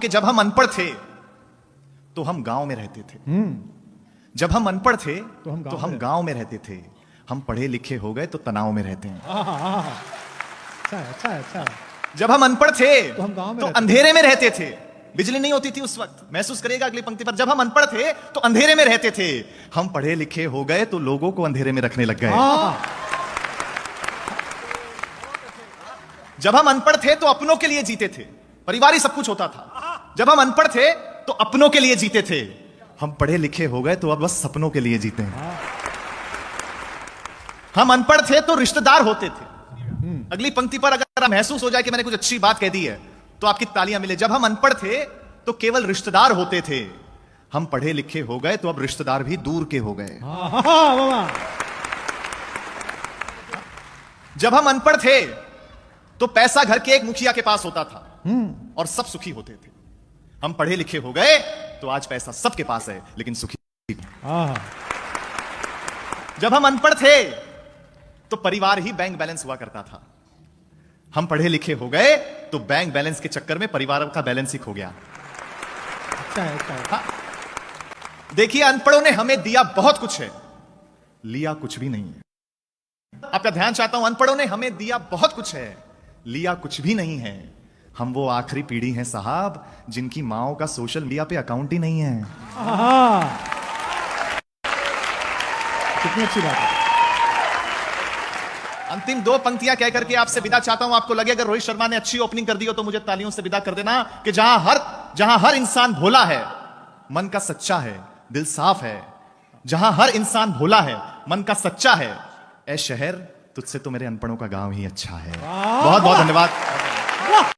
कि जब हम अनपढ़ थे तो हम गांव में रहते थे। जब हम अनपढ़ थे तो हम गांव में रहते थे। हम पढ़े लिखे हो गए तो तनाव में रहते हैं। अच्छा। जब हम अनपढ़ थे तो हम गांव में तो रहते अंधेरे में रहते थे। बिजली नहीं होती थी उस वक्त, महसूस करिएगा अगली पंक्ति पर। जब हम अनपढ़ थे तो अंधेरे में रहते थे। हम पढ़े लिखे हो गए तो लोगों को अंधेरे में रखने लग गए। जब हम अनपढ़ थे तो अपनों के लिए जीते थे, परिवार ही सब कुछ होता था। जब हम अनपढ़ थे तो अपनों के लिए जीते थे। हम पढ़े लिखे हो गए तो अब बस सपनों के लिए जीते हैं। हम अनपढ़ थे तो रिश्तेदार होते थे। अगली पंक्ति पर अगर महसूस हो जाए कि मैंने कुछ अच्छी बात कह दी है तो आपकी तालियां मिले। जब हम अनपढ़ थे तो केवल रिश्तेदार होते थे। हम पढ़े लिखे हो गए तो अब रिश्तेदार भी दूर के हो गए। जब हम अनपढ़ थे तो पैसा घर के एक मुखिया के पास होता था और सब सुखी होते थे। हम पढ़े लिखे हो गए तो आज पैसा सबके पास है लेकिन सुखी। जब हम अनपढ़ थे तो परिवार ही बैंक बैलेंस हुआ करता था। हम पढ़े लिखे हो गए तो बैंक बैलेंस के चक्कर में परिवार का बैलेंस ही खो गया। हाँ। देखिए, अनपढ़ों ने हमें दिया बहुत कुछ है, लिया कुछ भी नहीं है। आपका ध्यान चाहता हूं, अनपढ़ों ने हमें दिया बहुत कुछ है, लिया कुछ भी नहीं है। हम वो आखिरी पीढ़ी हैं साहब जिनकी माओ का सोशल मीडिया पे अकाउंट ही नहीं है। कितनी अच्छी बात है। अंतिम दो पंक्तियां कह करके आपसे विदा चाहता हूं। आपको लगे अगर रोहित शर्मा ने अच्छी ओपनिंग कर दी हो तो मुझे तालियों से विदा कर देना कि जहां हर इंसान भोला है, मन का सच्चा है, दिल साफ है। जहां हर इंसान भोला है, मन का सच्चा है, ऐ शहर तुझसे तो मेरे अनपढ़ों का गांव ही अच्छा है। बहुत बहुत धन्यवाद।